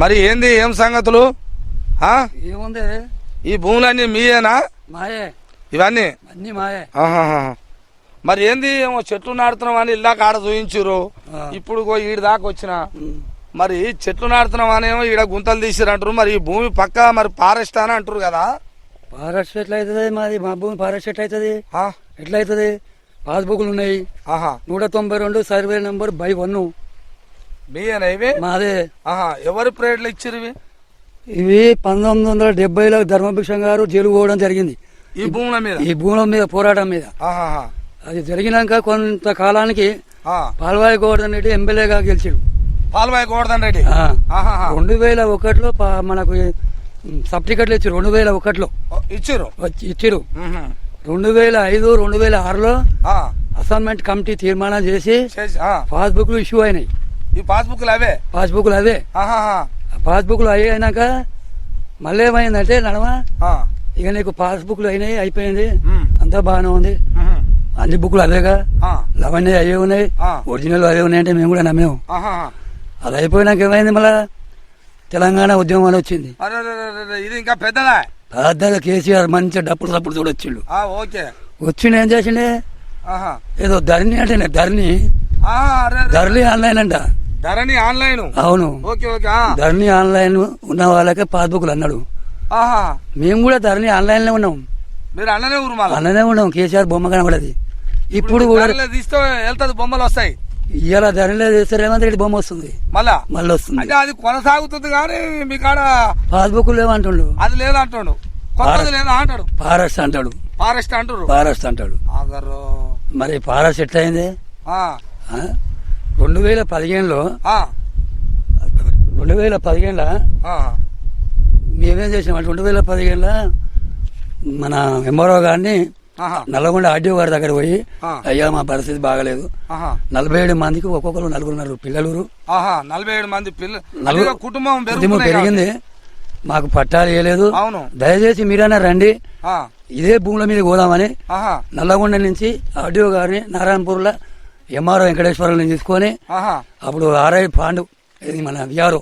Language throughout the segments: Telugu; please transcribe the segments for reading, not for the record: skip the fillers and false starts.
మరి ఏంది ఏం సంగతులు? ఏముంది, ఈ భూములన్నీ మీయేనా మాయే, ఇవన్నీ? అన్ని మాయే. మరి ఏంది ఏమో చెట్లు నాడుతున్నాం అని ఇల్లా కాడ చూయించురు, ఇప్పుడు ఈడ దాకా వచ్చిన. మరి చెట్లు నాడుతున్నాం అని ఏమో ఈడ గుంతలు తీసిరు అంటారు. మరి ఈ భూమి పక్క మరి ఫారెస్ట్ అని అంటారు కదా? ఫారెస్ట్ ఎట్లా అవుతుంది? మాది మా భూమి ఫారెస్ట్ ఎట్లా అవుతుంది? ఎట్లా అవుతుంది? పాస్బుక్లు ఉన్నాయి. 192 సర్వే నెంబర్ /1. మీయేనా ఇవి? మాదే. ఎవరి ప్రేడ్లు ఇచ్చిరు ఇవి? ఇవి 1970లో ధర్మభిక్షం గారు జైలు పోవడం జరిగింది ఈ భూముల మీద, ఈ భూముల మీద పోరాటం మీద. అది జరిగినాక కొంతకాలానికి పాల్వాయి గోవర్ధన్ రెడ్డి ఎమ్మెల్యేగా గెలిచాడు. పాల్వాయి గోవర్ధన్ రెడ్డి 2001లో మనకు సబ్ టికెట్లు ఇచ్చారు. 2001లో ఇచ్చారు. 2005, 2006లో అసైన్మెంట్ కమిటీ తీర్మానం చేసి పాస్బుక్లు ఇష్యూ అయినాయి. ఈ పాస్బుక్లు అవే? పాస్బుక్లు అవే. పాస్బుక్లు అయినాక మళ్ళీ ఏమైందంటే నడమ ఇక నీకు పాస్బుక్లు అయినాయి, అయిపోయింది, అంతా బాగానే ఉంది, అన్ని బుక్లు అవేగా, లవన్నీ అవే ఉన్నాయి, ఒరిజినల్ అవే ఉన్నాయి అంటే మేము కూడా నమ్మేము. అది అయిపోయినాక ఏమైంది, మళ్ళా తెలంగాణ ఉద్యమం అని వచ్చింది. ఇది ఇంకా పెద్దదా? పెద్దగా కేసీఆర్ మంచిగా డప్పుడు తప్పుడు చూడొచ్చిండు. వచ్చిండు ఏం చేసిండే, ఏదో ధరణి అంటే ధరణి ఆన్లైన్ అంట. ధరణి ఆన్లైన్? అవును. ధరణి ఆన్లైన్ ఉన్న వాళ్ళకే పాస్బుక్లు అన్నాడు. మేము కూడా ధరణి ఆన్లైన్ లో ఉన్నాం. మీరు అన్ననే ఉన్నాం. కేసీఆర్ బొమ్మ కనబడది. ఇప్పుడు కూడా తీస్తే వెళ్తుంది, బొమ్మలు వస్తాయి. ఇవాళ ధరణిలో చేస్తే రేవంత్ రెడ్డి బొమ్మ వస్తుంది, మళ్ళీ వస్తుంది. అది కొనసాగుతుంది కానీ మీ కాడ పాస్బుక్ లేవంటుండు. అది లేదంటాడు, కొత్తది లేదా అంటాడు. ఫారెస్ట్ అంటాడు. ఫారెస్ట్ అంటారు. ఫారెస్ట్ అంటాడు. మరి ఫారెస్ట్ ఎట్లా అయింది? 2015లో మేమేం చేసినామంటే 2015లో మన ఎంఆర్ఓ గారిని నల్లగొండ ఆర్డీఓ గారి దగ్గర పోయి, అయ్యా మా పరిస్థితి బాగలేదు, 47 మందికి ఒక్కొక్కరు 4 పిల్లలు, 47 మంది పిల్లలు, కుటుంబం పెరిగింది, మాకు పట్టాలు వేయలేదు, దయచేసి మీరైనా రండి, ఇదే భూముల మీద పోదామని నల్లగొండ నుంచి ఆర్డీఓ గారిని నారాయణపూర్లో ఎంఆర్ఓ వెంకటేశ్వరం తీసుకొని, అప్పుడు ఆర్ఐ పాండు మన విఆర్ఓ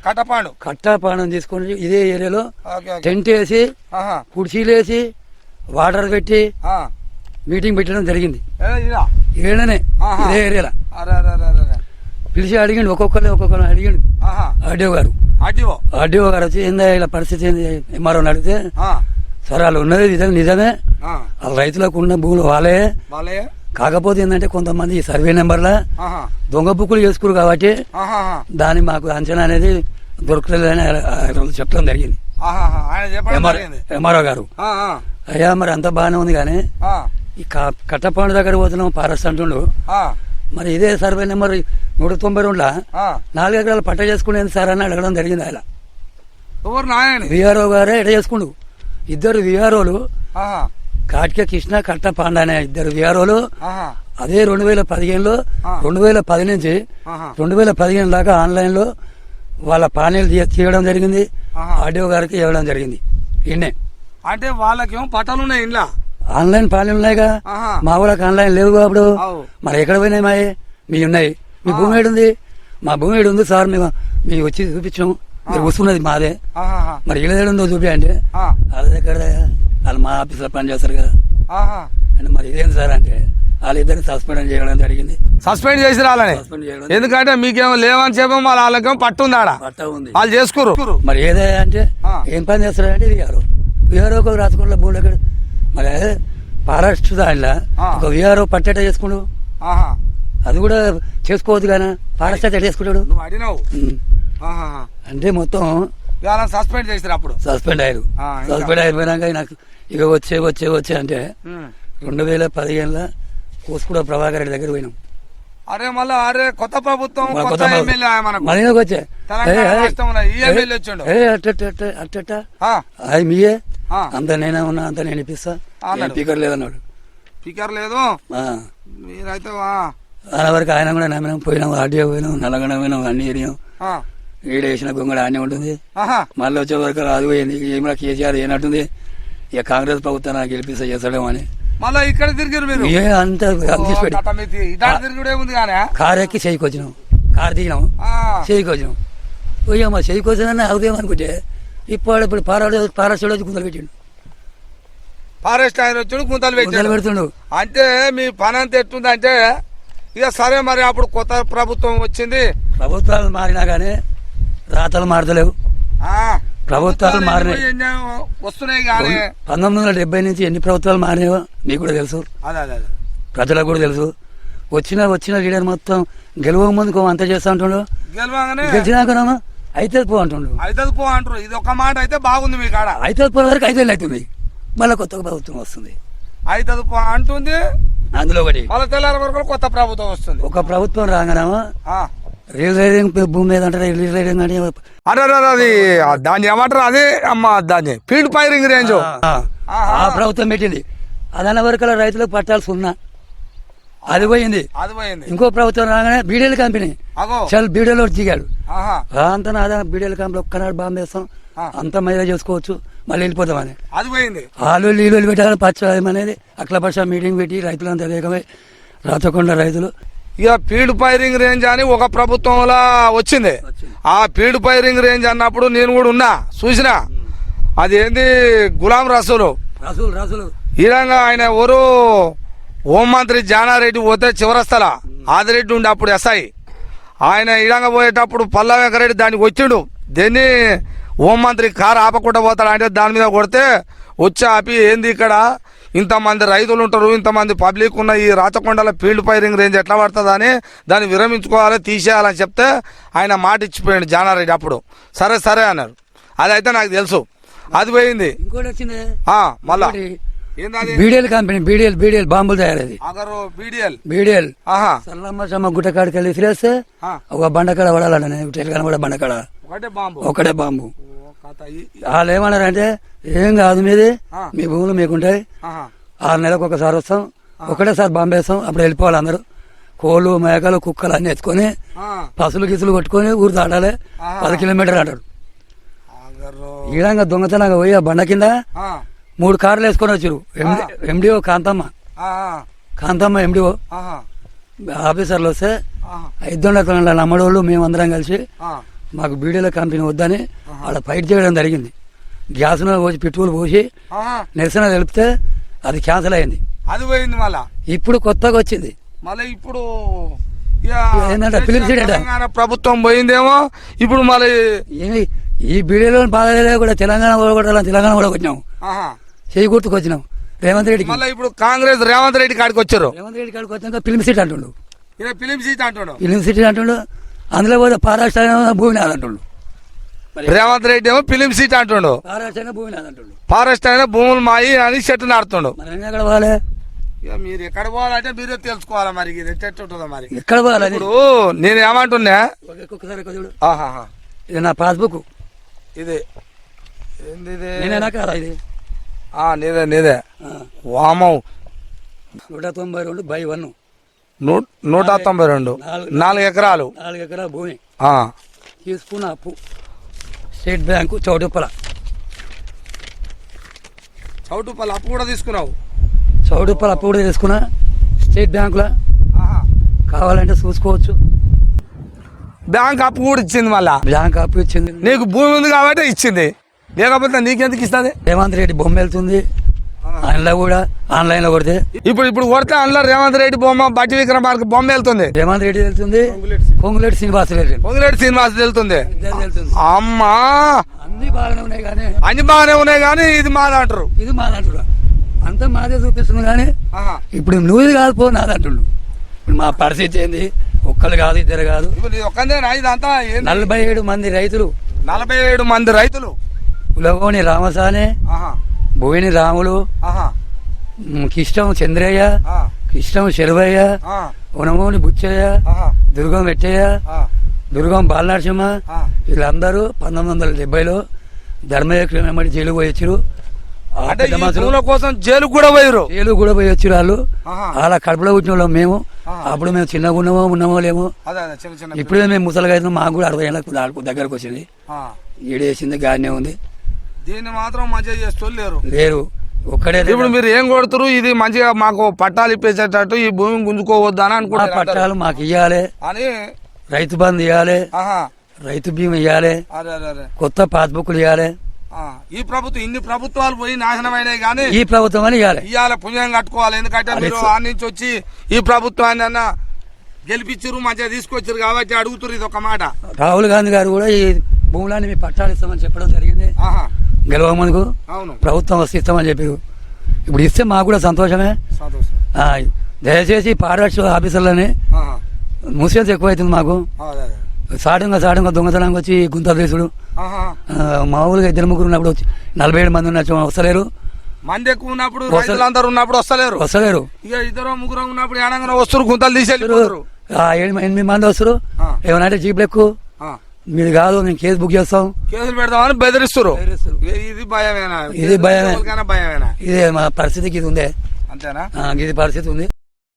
కట్టపాండు తీసుకొని ఇదే ఏరియాలో టెంట్ వేసి, కుర్చీలు వేసి, వాటర్ పెట్టి మీటింగ్ పెట్టడం జరిగింది. ఏడనే ఇదే ఏరియాలో పిలిచి అడిగిండు, ఒక్కొక్కరు అడిగిండు ఆర్డీఓ గారు వచ్చి ఏందా ఇలా పరిస్థితి ఏంది ఎంఆర్ఓని అడిగితే, సరే వాళ్ళు ఉన్నది నిజమే, వాళ్ళ రైతులకు ఉన్న భూములు వాళ్ళే, కాకపోతే ఏంటంటే కొంతమంది ఈ సర్వే నెంబర్లా దొంగ బుక్కులు చేసుకురు కాబట్టి దాన్ని మాకు అంచనా అనేది దొరకలేదని చెప్పడం జరిగింది ఎంఆర్ఓ గారు. అయ్యా మరి అంత బాగానే ఉంది కానీ ఈ కట్టపాండు దగ్గర పోతున్నాం ఫారెస్ట్ అంటుండు, మరి ఇదే సర్వే నెంబర్ 192లో 4 ఎకరాలు పట్ట చేసుకునేది సార్ అని అడగడం జరిగింది. ఆయన విఆర్ఓ గారే ఎట చేసుకుండు. 2 విఆర్ఓలు, కాటిక కృష్ణ కట్టపాండ అనే 2 విఆర్ఓలు అదే 2015లో 2010 నుంచి 2015 దాకా ఆన్లైన్ లో వాళ్ళ పానీలు తీయడం జరిగింది, ఆర్డీఓ గారికి ఇవ్వడం జరిగింది. ఇన్నే అంటే వాళ్ళకేమో పట్టాలు ఉన్నాయి, ఇంట్లో ఆన్లైన్ పానీలు ఉన్నాయిగా, మా వాళ్ళకి ఆన్లైన్ లేవు. అప్పుడు మరి ఎక్కడ పోయినాయి? మాయే మీ ఉన్నాయి. మీ భూమి ఏడుంది? మా భూమి ఏడుంది సార్, మేము వచ్చి చూపించాం, మీరు వస్తున్నది మాదే, మరి ఇలా ఏడుందో చూపి అంటే వాళ్ళ దగ్గర వాళ్ళు మా ఆఫీసులో పనిచేస్తారు కదా అంటే మరి ఇదేంటి సార్ అంటే వాళ్ళిద్దరిని సస్పెండ్ చేయడం జరిగింది. సస్పెండ్ చేసి రాలని, ఎందుకంటే మీకేమో లేవని చెప్పాం, వాళ్ళకేమో పట్టు ఉంది, ఆడ పట్ట ఉంది, వాళ్ళు చేసుకోరు. మరి ఏదే అంటే ఏం పని చేస్తారంటే విఆర్ఓ రాసుకుంటా భూములు ఎక్కడ, మరి ఫారెస్ట్ దానిలో ఒక విఆర్ఓ పట్టేట చేసుకుండు, అది కూడా చేసుకోవద్దు కానీ ఫారెస్ట్ అయితే చేసుకుంటాడు. అంటే మొత్తం సస్పెండ్ చేస్తారు. అప్పుడు సస్పెండ్ అయిపోయినాక నాకు ఇక వచ్చే అంటే 2015లో కోసుకూడ ప్రభాకర్ రెడ్డి దగ్గర పోయినాం. కొత్త ప్రభుత్వం వచ్చే అది మీయే, అంత నేనే ఉన్నా, అంత నేను ఇప్పిస్తా, స్పీకర్ లేదన్నాడు. స్పీకర్ లేదు మీరైతే ఆయన వరకు ఆయన కూడా నమ్మినాం. పోయినాం, ఆర్డీఓ పోయినాం, నల్లగొండ పోయినాం, అన్ని ఏరియాం, ఈడేసిన గొంగడ ఆనే ఉంటుంది. మళ్ళీ వచ్చే వరకు రాదు పోయింది. ఏమైనా కేసీఆర్ ఏనట్టుంది, ఇక కాంగ్రెస్ ప్రభుత్వం గెలిపిస్తా చేస్తాడేమో అని మళ్ళీ ఇక్కడ తిరిగారు మీరు. అంత కారు ఎక్కి చేయికి వచ్చినాం, కారు దిగినాం, చేయికి వచ్చినాం. పోయి మా చెయ్యి కోసమన్నా అవుదేమో అనుకుంటే ఇప్పుడు పారాషోడు వచ్చి గుంతలు పెట్టిండు. ఫారెస్ట్ ఆయన వచ్చి గుంతలు గుంతలు పెడుతుండు. అంటే మీ పని అంతా ఎట్టుందంటే ఇక సరే మరి అప్పుడు కొత్త ప్రభుత్వం వచ్చింది, ప్రభుత్వాలు మారినా కానీ రాతలు మారతలేవు. ప్రభుత్వాలు మారినాయి, వస్తున్నాయి కానీ 1970 నుంచి ఎన్ని ప్రభుత్వాలు మారినాయో మీకు కూడా తెలుసు, ప్రజలకు కూడా తెలుసు. వచ్చిన లీడర్ మొత్తం గెలవ ముందుకు అంత చేస్తా ఉంటుండు, గెలిచినాకనేమో అయితే పో అంటుండు. అయితే పో అంటారు. ఇది ఒక మాట అయితే బాగుంది మీ కాడ. అయితే పో వరకు 5 ఏళ్ళు అవుతుంది, మళ్ళీ కొత్త ప్రభుత్వం వస్తుంది. అయితే పో అంటుంది, అందులో ఒకటి మళ్ళీ తెల్లారి వరకు కొత్త ప్రభుత్వం వస్తుంది. ఒక ప్రభుత్వం రాగానేమో రియల్ రైడింగ్ భూమి మీద అంటే రియల్ రైడింగ్ అని అరే అది దాన్ని ఏమంటారు, అదే అమ్మ దాన్ని ఫీల్డ్ ఫైరింగ్ రేంజ్ ఆ ప్రభుత్వం పెట్టింది. అదన్న వరకు రైతులకు పట్టాల్సి ఉన్నా అది పోయింది. ఇంకో ప్రభుత్వం రాగానే బీడీఎల్ కంపెనీ చాలా బీడీఎల్ దిగాడు. అంతా నాదా బీడీఎల్ కంపెనీ ఒక్కనాడు బాంబు వేస్తాం, అంతా మైదా చేసుకోవచ్చు, మళ్ళీ వెళ్ళిపోతామని అది పోయింది. ఆలు నీళ్ళు పెట్టాలని పచ్చం అనేది అఖిలపక్ష మీటింగ్ పెట్టి రైతులంతా వేగమై రాచకొండ రైతులు ఇక ఫీల్డ్ ఫైరింగ్ రేంజ్ అని ఒక ప్రభుత్వంలో వచ్చింది. ఆ ఫీల్డ్ ఫైరింగ్ రేంజ్ అన్నప్పుడు నేను కూడా ఉన్నా, చూసినా. అదేంది గులాం రసూలు ఈ విధంగా ఆయన ఎవరు హోంమంత్రి జానారెడ్డి పోతే చివరస్తల ఆదిరెడ్డి ఉండి అప్పుడు ఎస్ఐ ఆయన ఇడంగా పోయేటప్పుడు పల్లా వెంకరెడ్డి దానికి వచ్చిండు. దీన్ని హోంమంత్రి కారు ఆపకుండా పోతాడు అంటే దాని మీద కొడితే వచ్చి ఆపి ఏంది ఇక్కడ ఇంతమంది రైతులు ఉంటారు, ఇంతమంది పబ్లిక్ ఉన్న ఈ రాచకొండల ఫీల్డ్ ఫైరింగ్ రేంజ్ ఎట్లా పడుతుందని దాన్ని విరమించుకోవాలి, తీసేయాలని చెప్తే ఆయన మాట ఇచ్చిపోయాడు జానారెడ్డి. అప్పుడు సరే సరే అన్నారు. అదైతే నాకు తెలుసు, అది పోయింది. మళ్ళా బీడీఎల్ కంపెనీ బీడీఎల్ బాంబులు తయారది. బీడీఎల్ సల్లమ్మ గుట్టకాడికి వెళ్ళి విసిరేస్తే ఒక బండకాడ పడాలని తెలంగాణ బండకాడ ఒకటే బాంబు. వాళ్ళు ఏమన్నారంటే ఏం కాదు మీది, మీ భూములు మీకుంటాయి, 6 నెలలకు ఒకసారి వస్తాం, ఒకటేసారి బాంబు వేస్తాం, అప్పుడు వెళ్ళిపోవాలి అందరూ. కోళ్ళు మేకలు కుక్కలు అన్ని ఎత్తుకొని పసులు గిసులు కొట్టుకొని ఊరు దాటాలి, 10 కిలోమీటర్లు అంటారు. ఈ విధంగా దొంగతనంగా పోయి ఆ బండ కింద 3 కార్లు వేసుకొని వచ్చారు. ఎండిఓ కాంతమ్మ ఎండిఓ ఆఫీసర్లు వస్తే 500 నమ్మడోళ్ళు మేమందరం కలిసి మాకు బీడీల కంపెనీ వద్దని అలా ఫైట్ చేయడం జరిగింది. గ్యాస్ పోసి పెట్రోల్ పోసి నిరసన తెలిపితే అది క్యాన్సిల్ అయింది. అది పోయింది. మళ్ళా ఇప్పుడు కొత్తగా వచ్చింది. మళ్ళీ ఇప్పుడు ఏంటంటే ఫిలిం సిటీ ప్రభుత్వం పోయిందేమో. ఇప్పుడు మళ్ళీ ఈ బీడీలో బాధలే కూడా తెలంగాణ కూడా వచ్చినాము, చేయి గుర్తుకొచ్చినాం రేవంత్ రెడ్డికి. మళ్ళీ ఇప్పుడు కాంగ్రెస్ రేవంత్ రెడ్డి కాడికి వచ్చారు. రేవంత్ రెడ్డి కాడికి వచ్చాక ఫిలిం సిటీ అంటుండు, ఫిలిం సిటీ అంటుండు. అందులో పోతే పారాష్ట్ర భూమి నాదంటుండు. రేవంత్ రెడ్డి ఏమో ఫిలిం సిటీ అంటుండు, ఫారెస్ట్ అయినా భూములు మాయి అని చెట్టు నాడుతుండు. ఎక్కడ పోవాలి, మీరు ఎక్కడ పోవాలంటే మీరే తెలుసుకోవాలి. మరి ఎట్టుంటుందో మరి ఎక్కడ పోవాలి. ఇప్పుడు నేను ఏమంటున్నా, ఇది నా పాస్బుక్, ఇది ఇది నీదే వామవ్ 192/1 192 4 ఎకరాలు 4 ఎకరాల భూమి తీసుకున్న అప్పు స్టేట్ బ్యాంకు చౌటుప్పల అప్పు కూడా తీసుకున్నావు. చౌటుప్పల అప్పు కూడా తీసుకున్నా స్టేట్ బ్యాంకులో. కావాలంటే చూసుకోవచ్చు. బ్యాంక్ అప్పు కూడా ఇచ్చింది. మళ్ళా బ్యాంక్ అప్పు ఇచ్చింది. నీకు భూమి ఉంది కాబట్టి ఇచ్చింది, లేకపోతే నీకెందుకు ఇస్తుంది? రేవంత్ రెడ్డి బొమ్మ వెళ్తుంది అందులో కూడా, ఆన్లైన్ లో కొడితే. ఇప్పుడు కొడితే అందులో రేవంత్ రెడ్డి బొమ్మ, బట్టి విక్రమార్క బొమ్మ వెళ్తుంది. రేవంత్ రెడ్డి వెళ్తుంది, పొంగులేటి శ్రీనివాస్ వెళ్తుంది. అమ్మా అన్ని బాగానే ఉన్నాయి కానీ ఇది మాదంటారు. అంతా మాదే చూపిస్తుంది కానీ ఇప్పుడు నువ్వు కాదు పో నాదంటుండు. ఇప్పుడు మా పరిస్థితి ఏంది, ఒక్కరు కాదు ఇద్దరు కాదు, 47 మంది రైతులు. 47 మంది రైతులు. కులగోని రామసానే, భువిని రాములు, కిష్టం చంద్రయ్య, కిష్టం శరవయ్య, ఉనమోని బుచ్చయ్య, దుర్గం వెట్టయ్య, దుర్గం బాలనరసింహ, వీళ్ళందరూ 1970లో ధర్మయక్ష జైలు పోయి వచ్చారు. కోసం జైలు కూడా పోయి వచ్చారు వాళ్ళు. అలా కడుపులో పుట్టిన వాళ్ళం మేము. అప్పుడు మేము చిన్నగా ఉన్నామో లేమో. ఇప్పుడే మేము ముసలిగా అయినా మాకు కూడా 60 ఏళ్ళకు దగ్గరకు వచ్చింది. ఈడేసింది గానే ఉంది. దీన్ని మాత్రం మంచిగా చేస్తూ లేరు. ఒక్కడే ఇప్పుడు మీరు ఏం కొడుతురు, ఇది మంచిగా మాకు పట్టాలు ఇప్పేసేటట్టు ఈ భూమిని గుంజుకోవద్దు అని అనుకుంటారు. పట్టాలు మాకు ఇవ్వాలి అని, రైతు బంధు ఇవ్వాలి, రైతు బీమా ఇవ్వాలి, అరే అరే అరే కొత్త పాస్బుక్లు ఇవ్వాలి. ఈ ప్రభుత్వం ఇన్ని ప్రభుత్వాలు పోయి నాశనమైనాయి కానీ ఈ ప్రభుత్వం అని ఇవ్వాలి. ఇవాళ పుణ్యం కట్టుకోవాలి. ఎందుకంటే మీరు ఆ నుంచి వచ్చి ఈ ప్రభుత్వాన్ని అన్న గెలిపించారు, మంచిగా తీసుకొచ్చారు కాబట్టి అడుగుతారు. ఇది ఒక మాట. రాహుల్ గాంధీ గారు కూడా ఈ భూములాన్ని మీ పట్టాలు ఇస్తామని చెప్పడం జరిగింది. గెలవమనుకు అవును, ప్రభుత్వం వస్తే ఇస్తామని చెప్పారు. ఇప్పుడు ఇస్తే మాకు కూడా సంతోషమే. సంతోషం. దయచేసి ఫారెస్ట్ ఆఫీసర్లని మూసేది ఎక్కువైతుంది మాకు. సాడంగా దొంగతనంగా వచ్చి గుంతలు తీసుడు. మామూలుగా 2-3 ఉన్నప్పుడు వచ్చి 47 మంది ఉన్నట్టు వస్తలేరు. మంది ఎక్కువ ఉన్నప్పుడు రైతులందరూ ఉన్నప్పుడు వస్తలేరు. ఇక 2-3 ఉన్నప్పుడు ఏడంగా వస్తారు, గుంతలు తీసేస్తారు. 8 మంది వస్తారు. ఏమన్నా అంటే జీపులు ఎక్కువ మీరు కాదు, మేము కేసు బుక్ చేస్తాం, కేసులు పెడతామని బెదిరిస్తారు. ఇది భయమేనా? ఇది భయమే. భయమేనా? ఇదే మా పరిస్థితికి ఇది ఉందే. అంతేనా? ఇది పరిస్థితి ఉంది.